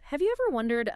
Have you ever wondered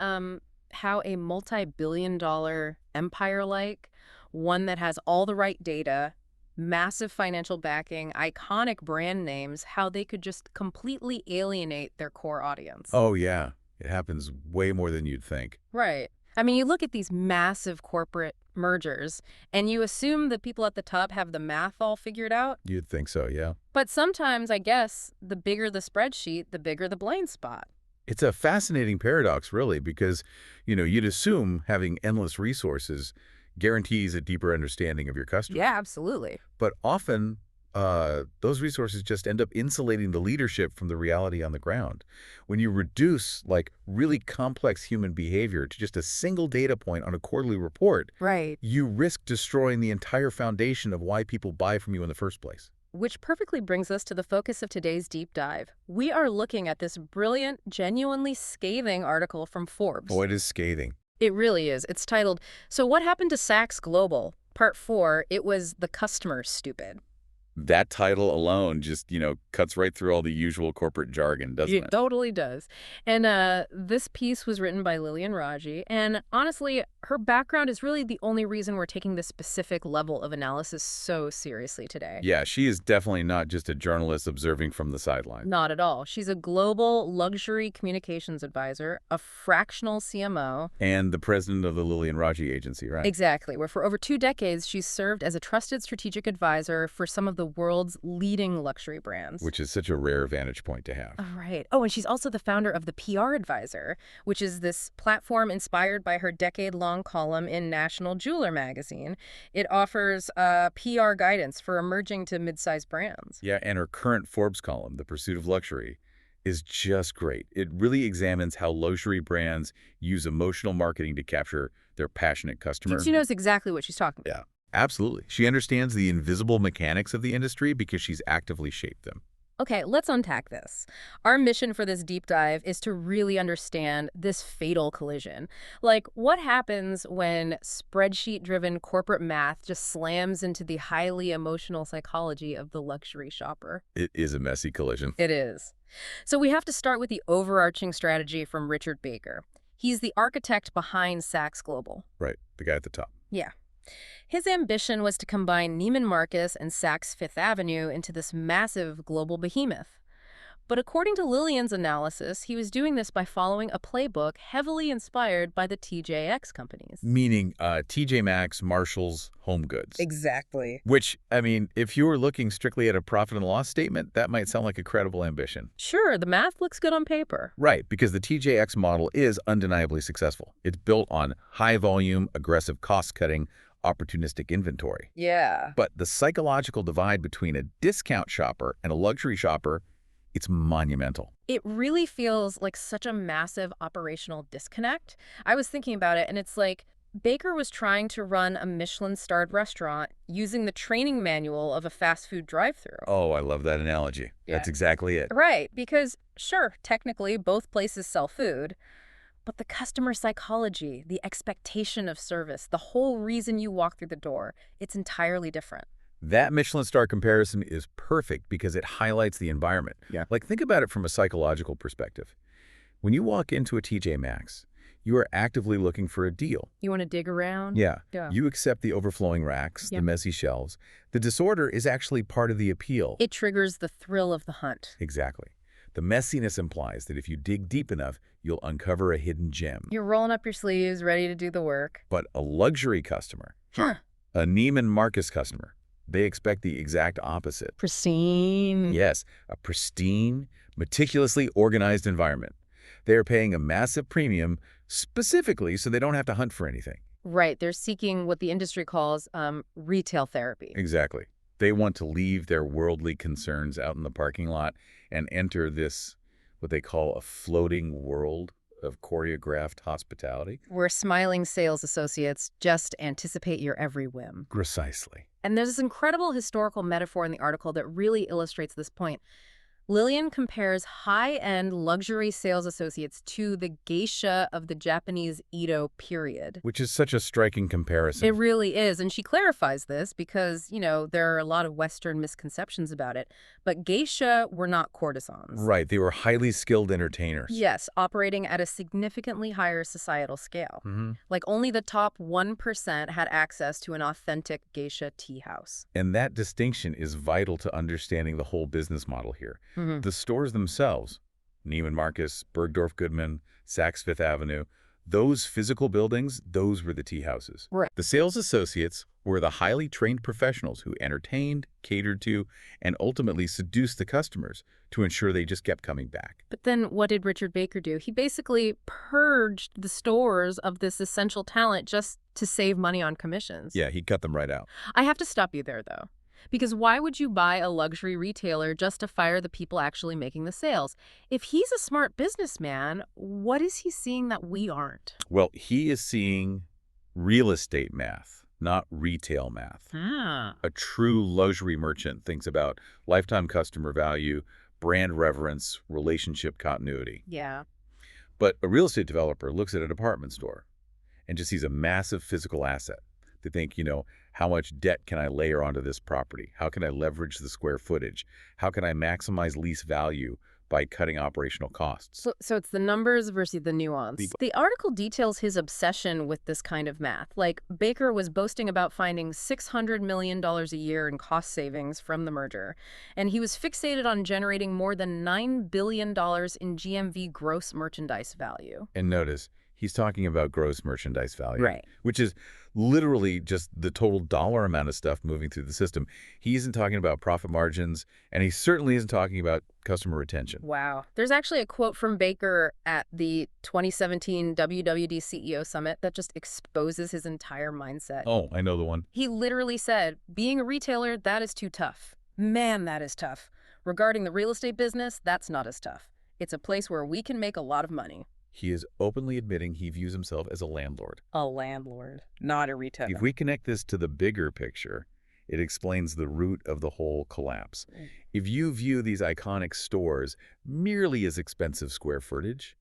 how a multi-billion-dollar empire like one that has all the right data, massive financial backing, iconic brand names, how they could just completely alienate their core audience? Oh, yeah. It happens way more than you'd think. Right. I mean, you look at these massive corporate mergers and you assume the people at the top have the math all figured out. You'd think so, yeah. But sometimes, I guess, the bigger the spreadsheet, the bigger the blind spot. It's a fascinating paradox, really, because, you'd assume having endless resources guarantees a deeper understanding of your Yeah, customers. absolutely. But often, those resources just end up insulating the leadership from the reality on the ground. When you reduce, like, really complex human behavior to just a single data point on a quarterly report, Right. you risk destroying the entire foundation of why people buy from you in the first place. Which perfectly brings us to the focus of today's deep dive. We are looking at this brilliant, genuinely scathing article from Oh, Forbes. it is scathing. It really is. It's titled, So What Happened to Saks Global? Part 4, It Was the Customer Stupid. That title alone just, cuts right through all the usual corporate jargon, doesn't It it? totally does. And this piece was written by Lilian Raji. And honestly, her background is really the only reason we're taking this specific level of analysis so seriously today. Yeah, she is definitely not just a journalist observing from the sideline. Not at all. She's a global luxury communications advisor, a fractional CMO. And the president of the Lilian Raji agency, right? Exactly, where for over 2 decades, she's served as a trusted strategic advisor for some of the world's leading luxury brands. Which is such a rare vantage point to have. Oh, right. Oh, and she's also the founder of the PR Advisor, which is this platform inspired by her decade-long column in National Jeweler magazine. It offers PR guidance for emerging to mid-sized brands. Yeah, and her current Forbes column, The Pursuit of Luxury, is just great. It really examines how luxury brands use emotional marketing to capture their passionate customer. She knows exactly what she's talking about. Yeah, absolutely. She understands the invisible mechanics of the industry because she's actively shaped them. Okay, let's unpack this. Our mission for this deep dive is to really understand this fatal collision. Like, what happens when spreadsheet-driven corporate math just slams into the highly emotional psychology of the luxury shopper? It is a messy collision. It is. So we have to start with the overarching strategy from Richard Baker. He's the architect behind Saks Global. Right, the guy at the top. Yeah. His ambition was to combine Neiman Marcus and Saks Fifth Avenue into this massive global behemoth. But according to Lillian's analysis, he was doing this by following a playbook heavily inspired by the TJX companies. Meaning TJ Maxx, Marshalls, Home Goods. Exactly. Which, I mean, if you were looking strictly at a profit and loss statement, that might sound like a credible ambition. Sure, the math looks good on paper. Right, because the TJX model is undeniably successful. It's built on high volume, aggressive cost-cutting, opportunistic inventory. Yeah. But the psychological divide between a discount shopper and a luxury shopper, it's monumental. It really feels like such a massive operational disconnect. I was thinking about it, and it's like Baker was trying to run a Michelin-starred restaurant using the training manual of a fast food drive-thru. Oh, I love that analogy. Yeah. That's exactly it. Right, because sure, technically both places sell food, but the customer psychology, the expectation of service, the whole reason you walk through the door, it's entirely different. That Michelin star comparison is perfect because it highlights the environment. Yeah. Like, think about it from a psychological perspective. When you walk into a TJ Maxx, you are actively looking for a deal. You want to dig around? Yeah. Yeah. You accept the overflowing racks, Yeah. the messy shelves. The disorder is actually part of the appeal. It triggers the thrill of the hunt. Exactly. The messiness implies that if you dig deep enough, you'll uncover a hidden gem. You're rolling up your sleeves, ready to do the work. But a luxury customer, Huh. a Neiman Marcus customer, they expect the exact opposite. Pristine. Yes, a pristine, meticulously organized environment. They are paying a massive premium specifically so they don't have to hunt for anything. Right, they're seeking what the industry calls retail therapy. Exactly. They want to leave their worldly concerns out in the parking lot and enter this, what they call a floating world of choreographed hospitality. Where smiling sales associates just anticipate your every whim. Precisely. And there's this incredible historical metaphor in the article that really illustrates this point. Lilian compares high-end luxury sales associates to the geisha of the Japanese Edo period. Which is such a striking It comparison. really is, and she clarifies this because, there are a lot of Western misconceptions about it, but geisha were not courtesans. Right, they were highly skilled entertainers. Yes, operating at a significantly higher societal scale. Hmm. Like only the top 1% had access to an authentic geisha tea house. And that distinction is vital to understanding the whole business model here. Hmm. The stores themselves, Neiman Marcus, Bergdorf Goodman, Saks Fifth Avenue, those physical buildings, those were the tea houses. Right. The sales associates were the highly trained professionals who entertained, catered to, and ultimately seduced the customers to ensure they just kept coming back. But then what did Richard Baker do? He basically purged the stores of this essential talent just to save money on commissions. Yeah, he cut them right out. I have to stop you there, though. Because why would you buy a luxury retailer just to fire the people actually making the sales? If he's a smart businessman, what is he seeing that we aren't? Well, he is seeing real estate math, not retail math. Ah. A true luxury merchant thinks about lifetime customer value, brand reverence, relationship continuity. Yeah. But a real estate developer looks at a department store and just sees a massive physical asset. They think, how much debt can I layer onto this property? How can I leverage the square footage? How can I maximize lease value by cutting operational costs? So it's the numbers versus the nuance. The article details his obsession with this kind of math. Like, Baker was boasting about finding $600 million a year in cost savings from the merger, and he was fixated on generating more than $9 billion in GMV gross merchandise value. And notice, he's talking about gross merchandise value, Right. which is literally just the total dollar amount of stuff moving through the system. He isn't talking about profit margins, and he certainly isn't talking about customer retention. Wow. There's actually a quote from Baker at the 2017 WWD CEO Summit that just exposes his entire mindset. Oh, I know the one. He literally said, being a retailer, that is too tough. Man, that is tough. Regarding the real estate business, that's not as tough. It's a place where we can make a lot of money. He is openly admitting he views himself as a landlord. A landlord, not a retailer. If we connect this to the bigger picture, it explains the root of the whole collapse. If you view these iconic stores merely as expensive square footage,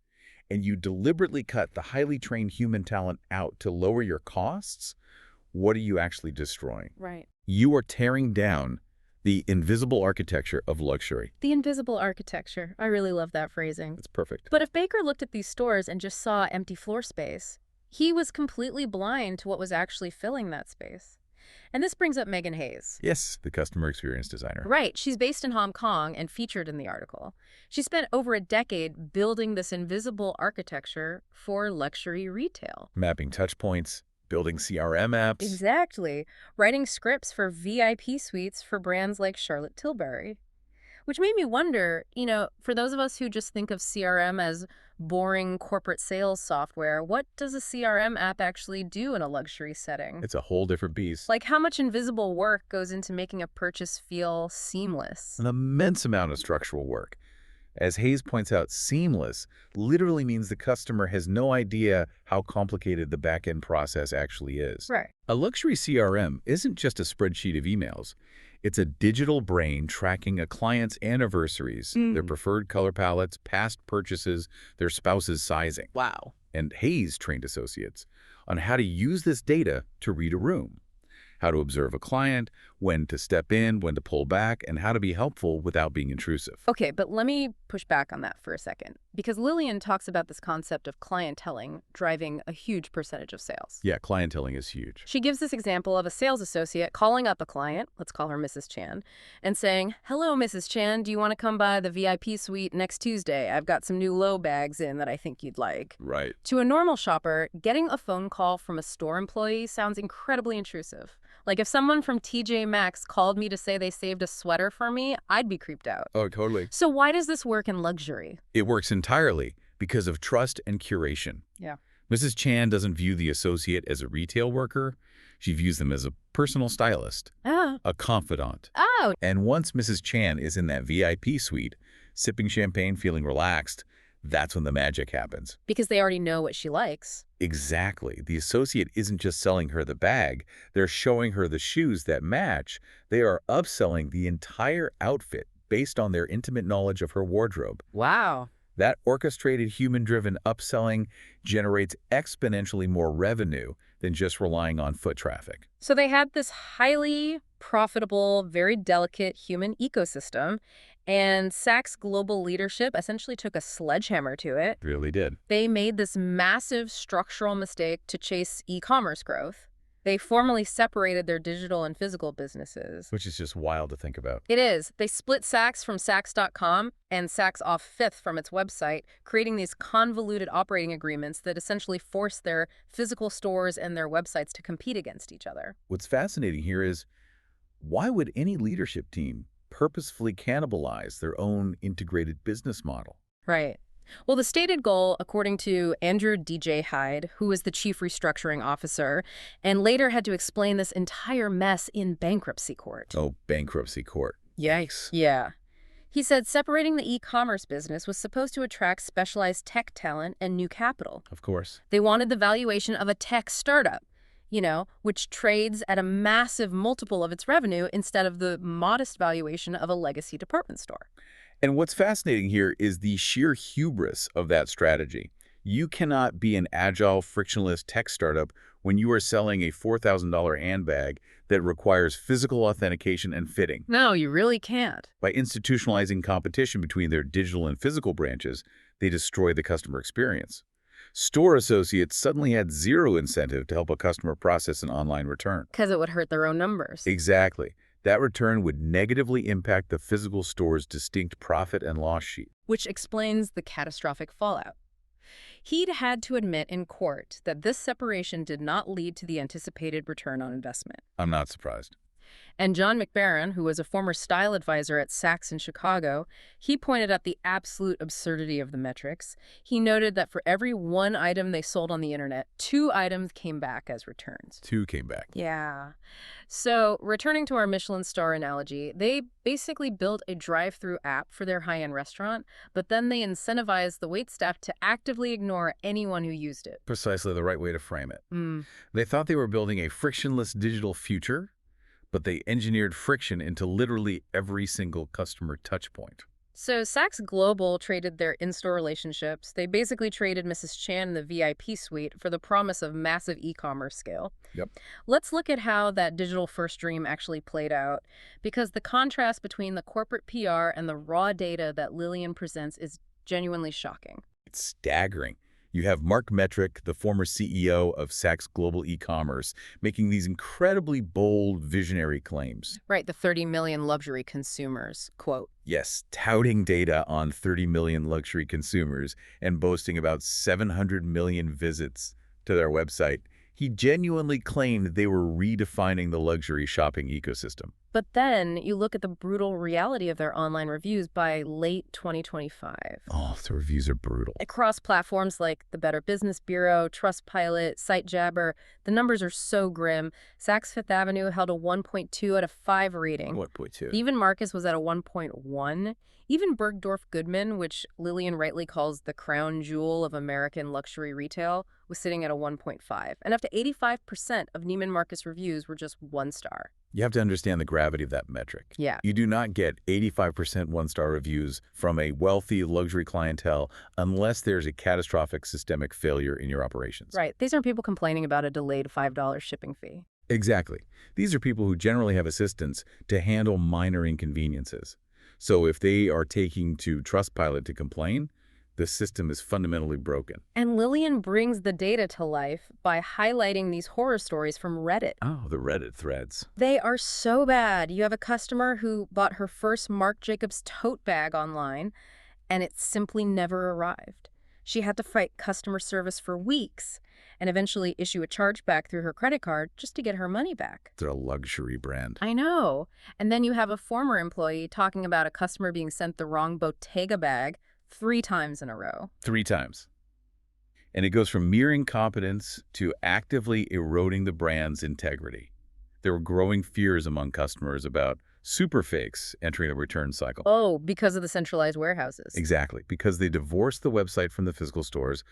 and you deliberately cut the highly trained human talent out to lower your costs, what are you actually destroying? Right. You are tearing down the invisible architecture of luxury. The invisible architecture. I really love that phrasing. It's perfect. But if Baker looked at these stores and just saw empty floor space, he was completely blind to what was actually filling that space. And this brings up Megan Hayes. Yes, the customer experience designer. Right. She's based in Hong Kong and featured in the article. She spent over a decade building this invisible architecture for luxury retail. Mapping touch points, building CRM apps. Exactly. Writing scripts for VIP suites for brands like Charlotte Tilbury. Which made me wonder, for those of us who just think of CRM as boring corporate sales software, what does a CRM app actually do in a luxury setting? It's a whole different beast. Like, how much invisible work goes into making a purchase feel seamless? An immense amount of structural work. As Hayes points out, seamless literally means the customer has no idea how complicated the back-end process actually is. Right. A luxury CRM isn't just a spreadsheet of emails. It's a digital brain tracking a client's anniversaries, their preferred color palettes, past purchases, their spouse's sizing. Wow. And Hayes trained associates on how to use this data to read a room, how to observe a client, when to step in, when to pull back, and how to be helpful without being intrusive. Okay, but let me push back on that for a second, because Lilian talks about this concept of clienteling driving a huge percentage of sales. Yeah, clienteling is huge. She gives this example of a sales associate calling up a client, let's call her Mrs. Chan, and saying, "Hello, Mrs. Chan, do you want to come by the VIP suite next Tuesday? I've got some new low bags in that I think you'd like." Right. To a normal shopper, getting a phone call from a store employee sounds incredibly intrusive. Like, if someone from TJ Maxx called me to say they saved a sweater for me, I'd be creeped out. Oh, totally. So why does this work in luxury? It works entirely because of trust and curation. Yeah. Mrs. Chan doesn't view the associate as a retail worker. She views them as a personal stylist, Oh. a confidant. Oh. And once Mrs. Chan is in that VIP suite, sipping champagne, feeling relaxed, that's when the magic happens. Because they already know what she likes. Exactly. The associate isn't just selling her the bag. They're showing her the shoes that match. They are upselling the entire outfit based on their intimate knowledge of her wardrobe. Wow. That orchestrated human-driven upselling generates exponentially more revenue than just relying on foot traffic. So they had this highly profitable, very delicate human ecosystem, and Saks global leadership essentially took a sledgehammer to it. Really did. They made this massive structural mistake to chase e-commerce growth. They formally separated their digital and physical businesses. Which is just wild to think about. It is. They split Saks from Saks.com and Saks off Fifth from its website, creating these convoluted operating agreements that essentially force their physical stores and their websites to compete against each other. What's fascinating here is, why would any leadership team purposefully cannibalize their own integrated business model? Right. Well, the stated goal, according to Andrew D.J. Hyde, who was the chief restructuring officer, and later had to explain this entire mess in bankruptcy court. Oh, bankruptcy court. Yikes. Yeah. He said separating the e-commerce business was supposed to attract specialized tech talent and new capital. Of course. They wanted the valuation of a tech startup, which trades at a massive multiple of its revenue instead of the modest valuation of a legacy department store. And what's fascinating here is the sheer hubris of that strategy. You cannot be an agile, frictionless tech startup when you are selling a $4,000 handbag that requires physical authentication and fitting. No, you really can't. By institutionalizing competition between their digital and physical branches, they destroy the customer experience. Store associates suddenly had zero incentive to help a customer process an online return. Because it would hurt their own numbers. Exactly. That return would negatively impact the physical store's distinct profit and loss sheet. Which explains the catastrophic fallout. He'd had to admit in court that this separation did not lead to the anticipated return on investment. I'm not surprised. And John McBaron, who was a former style advisor at Saks in Chicago, he pointed out the absolute absurdity of the metrics. He noted that for every one item they sold on the internet, 2 items came back as returns. 2 came back. Yeah. So, returning to our Michelin star analogy, they basically built a drive-through app for their high-end restaurant, but then they incentivized the waitstaff to actively ignore anyone who used it. Precisely the right way to frame it. Mm. They thought they were building a frictionless digital future, but they engineered friction into literally every single customer touchpoint. So Saks Global traded their in-store relationships. They basically traded Mrs. Chan in the VIP suite for the promise of massive e-commerce scale. Yep. Let's look at how that digital-first dream actually played out, because the contrast between the corporate PR and the raw data that Lilian presents is genuinely shocking. It's staggering. You have Mark Metrick, the former CEO of Saks Global e-commerce, making these incredibly bold, visionary claims. Right, the 30 million luxury consumers, quote. Yes, touting data on 30 million luxury consumers and boasting about 700 million visits to their website. He genuinely claimed they were redefining the luxury shopping ecosystem. But then you look at the brutal reality of their online reviews by late 2025. Oh, the reviews are brutal. Across platforms like the Better Business Bureau, Trustpilot, SiteJabber, the numbers are so grim. Saks Fifth Avenue held a 1.2 out of 5 rating. 1.2. Even Marcus was at a 1.1. Even Bergdorf Goodman, which Lilian rightly calls the crown jewel of American luxury retail, was sitting at a 1.5. And up to 85% of Neiman Marcus reviews were just 1 star. You have to understand the gravity of that metric. Yeah. You do not get 85% one-star reviews from a wealthy luxury clientele unless there's a catastrophic systemic failure in your operations. Right. These aren't people complaining about a delayed $5 shipping fee. Exactly. These are people who generally have assistants to handle minor inconveniences. So if they are taking to Trustpilot to complain, the system is fundamentally broken. And Lilian brings the data to life by highlighting these horror stories from Reddit. Oh, the Reddit threads. They are so bad. You have a customer who bought her first Marc Jacobs tote bag online, and it simply never arrived. She had to fight customer service for weeks and eventually issue a chargeback through her credit card just to get her money back. They're a luxury brand. I know. And then you have a former employee talking about a customer being sent the wrong Bottega bag 3 times in a row. 3 times. And it goes from mere incompetence to actively eroding the brand's integrity. There were growing fears among customers about super fakes entering the return cycle. Oh, because of the centralized warehouses. Exactly. Because they divorced the website from the physical stores,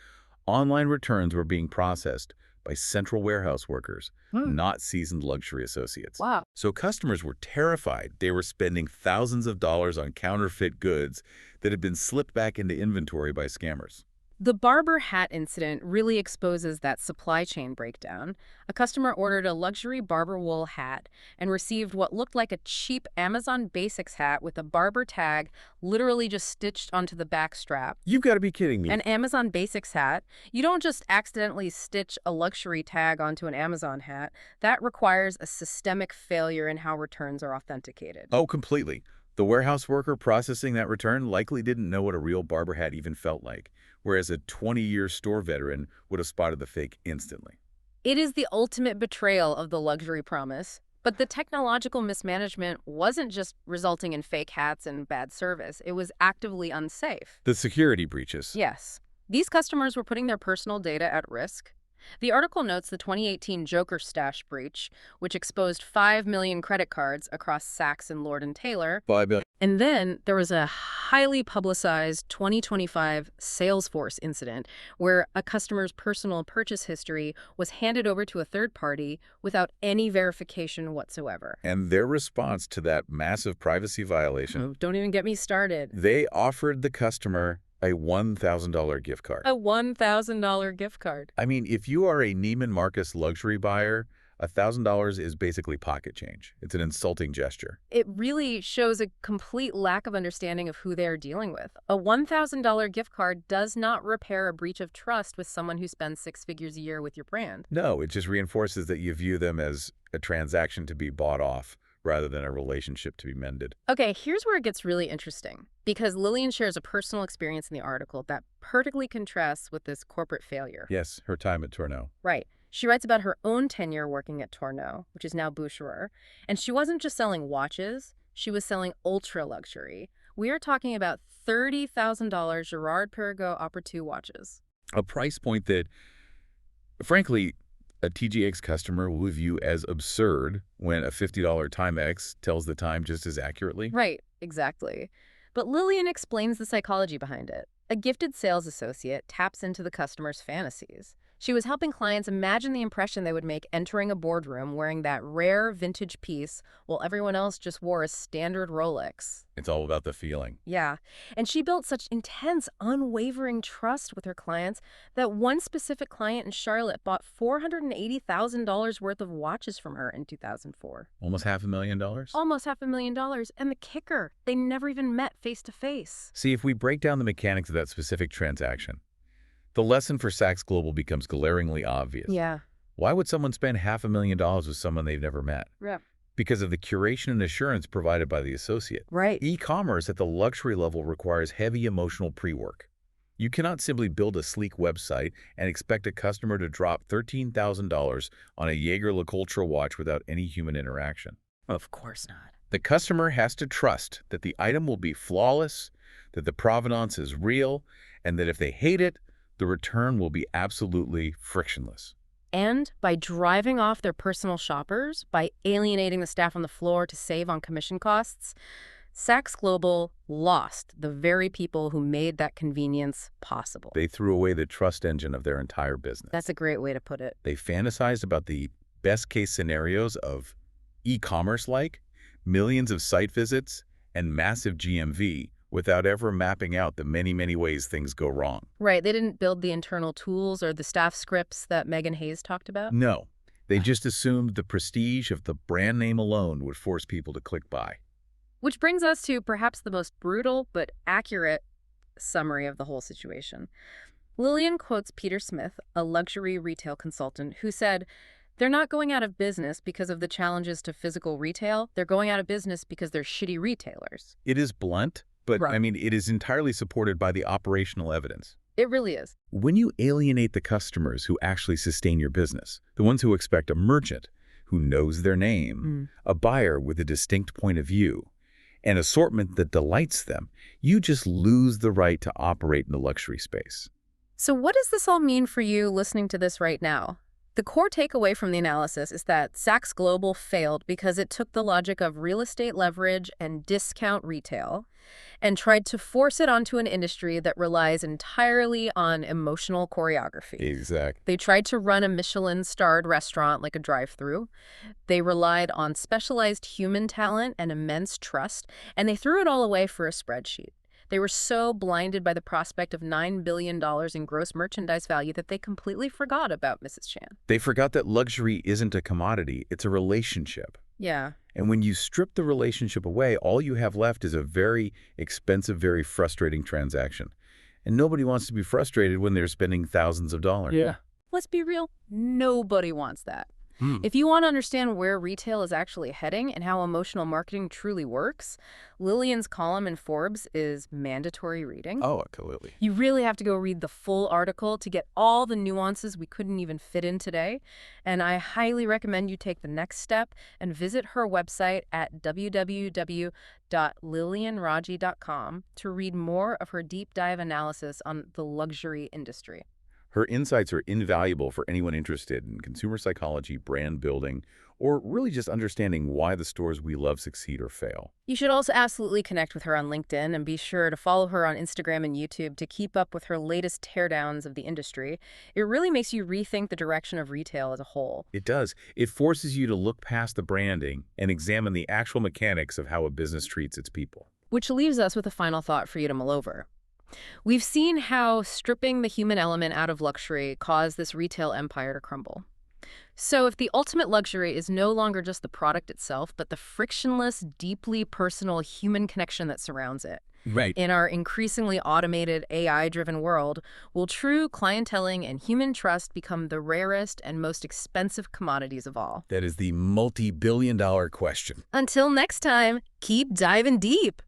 online returns were being processed by central warehouse workers, Hmm. not seasoned luxury associates. Wow. So customers were terrified they were spending thousands of dollars on counterfeit goods that had been slipped back into inventory by scammers. The barber hat incident really exposes that supply chain breakdown. A customer ordered a luxury barber wool hat and received what looked like a cheap Amazon Basics hat with a barber tag literally just stitched onto the back strap. You've got to be kidding me. An Amazon Basics hat, you don't just accidentally stitch a luxury tag onto an Amazon hat. That requires a systemic failure in how returns are authenticated. Oh, completely. The warehouse worker processing that return likely didn't know what a real barber hat even felt like, whereas a 20-year store veteran would have spotted the fake instantly. It is the ultimate betrayal of the luxury promise. But the technological mismanagement wasn't just resulting in fake hats and bad service. It was actively unsafe. The security breaches. Yes, these customers were putting their personal data at risk. The article notes the 2018 Joker stash breach, which exposed 5 million credit cards across Saks and Lord & Taylor. 5 billion. And then there was a highly publicized 2025 Salesforce incident where a customer's personal purchase history was handed over to a third party without any verification whatsoever. And their response to that massive privacy violation, Oh, don't even get me started. they offered the customer a $1,000 gift card. A $1,000 gift card. I mean, if you are a Neiman Marcus luxury buyer, $1,000 is basically pocket change. It's an insulting gesture. It really shows a complete lack of understanding of who they are dealing with. A $1,000 gift card does not repair a breach of trust with someone who spends 6 figures a year with your brand. No, it just reinforces that you view them as a transaction to be bought off rather than a relationship to be mended. Okay, here's where it gets really interesting, because Lilian shares a personal experience in the article that perfectly contrasts with this corporate failure. Yes, her time at Tourneau. Right. She writes about her own tenure working at Tourneau, which is now Boucherer, and she wasn't just selling watches, she was selling ultra luxury. We are talking about $30,000 Girard Perregaux Opera 2 watches. A price point that, frankly, a TGX customer will view as absurd when a $50 Timex tells the time just as accurately. Right, exactly. But Lilian explains the psychology behind it. A gifted sales associate taps into the customer's fantasies. She was helping clients imagine the impression they would make entering a boardroom wearing that rare vintage piece while everyone else just wore a standard Rolex. It's all about the feeling. Yeah, and she built such intense, unwavering trust with her clients that one specific client in Charlotte bought $480,000 worth of watches from her in 2004. Almost $500,000? Almost $500,000. And the kicker, they never even met face to face. See, if we break down the mechanics of that specific transaction, the lesson for Saks Global becomes glaringly obvious. Yeah. Why would someone spend $500,000 with someone they've never met? Yeah. Because of the curation and assurance provided by the associate. Right. E-commerce at the luxury level requires heavy emotional pre-work. You cannot simply build a sleek website and expect a customer to drop $13,000 on a Jaeger-LeCoultre watch without any human interaction. Of course not. The customer has to trust that the item will be flawless, that the provenance is real, and that if they hate it, the return will be absolutely frictionless. And by driving off their personal shoppers, by alienating the staff on the floor to save on commission costs, Saks Global lost the very people who made that convenience possible. They threw away the trust engine of their entire business. That's a great way to put it. They fantasized about the best-case scenarios of e-commerce-like, millions of site visits, and massive GMV without ever mapping out the many, many ways things go wrong. Right. They didn't build the internal tools or the staff scripts that Megan Hayes talked about. No, they just assumed the prestige of the brand name alone would force people to click buy. Which brings us to perhaps the most brutal but accurate summary of the whole situation. Lilian quotes Peter Smith, a luxury retail consultant, who said, "They're not going out of business because of the challenges to physical retail. They're going out of business because they're shitty retailers." It is blunt, but Right. I mean, it is entirely supported by the operational evidence. It really is. When you alienate the customers who actually sustain your business, the ones who expect a merchant who knows their name, a buyer with a distinct point of view, an assortment that delights them, you just lose the right to operate in the luxury space. So what does this all mean for you listening to this right now? The core takeaway from the analysis is that Saks Global failed because it took the logic of real estate leverage and discount retail and tried to force it onto an industry that relies entirely on emotional choreography. Exact. They tried to run a Michelin-starred restaurant like a drive-through. They relied on specialized human talent and immense trust, and they threw it all away for a spreadsheet. They were so blinded by the prospect of $9 billion in gross merchandise value that they completely forgot about Mrs. Chan. They forgot that luxury isn't a commodity, it's a relationship. Yeah. And when you strip the relationship away, all you have left is a very expensive, very frustrating transaction. And nobody wants to be frustrated when they're spending thousands of dollars. Yeah. Let's be real, nobody wants that. Hmm. If you want to understand where retail is actually heading and how emotional marketing truly works, Lilian's column in Forbes is mandatory reading. Oh, absolutely. You really have to go read the full article to get all the nuances we couldn't even fit in today. And I highly recommend you take the next step and visit her website at www.lilianraji.com to read more of her deep dive analysis on the luxury industry. Her insights are invaluable for anyone interested in consumer psychology, brand building, or really just understanding why the stores we love succeed or fail. You should also absolutely connect with her on LinkedIn and be sure to follow her on Instagram and YouTube to keep up with her latest teardowns of the industry. It really makes you rethink the direction of retail as a whole. It does. It forces you to look past the branding and examine the actual mechanics of how a business treats its people. Which leaves us with a final thought for you to mull over. We've seen how stripping the human element out of luxury caused this retail empire to crumble. So if the ultimate luxury is no longer just the product itself, but the frictionless, deeply personal human connection that surrounds it, Right. in our increasingly automated, AI-driven world, will true clienteling and human trust become the rarest and most expensive commodities of all? That is the multi-billion-dollar question. Until next time, keep diving deep.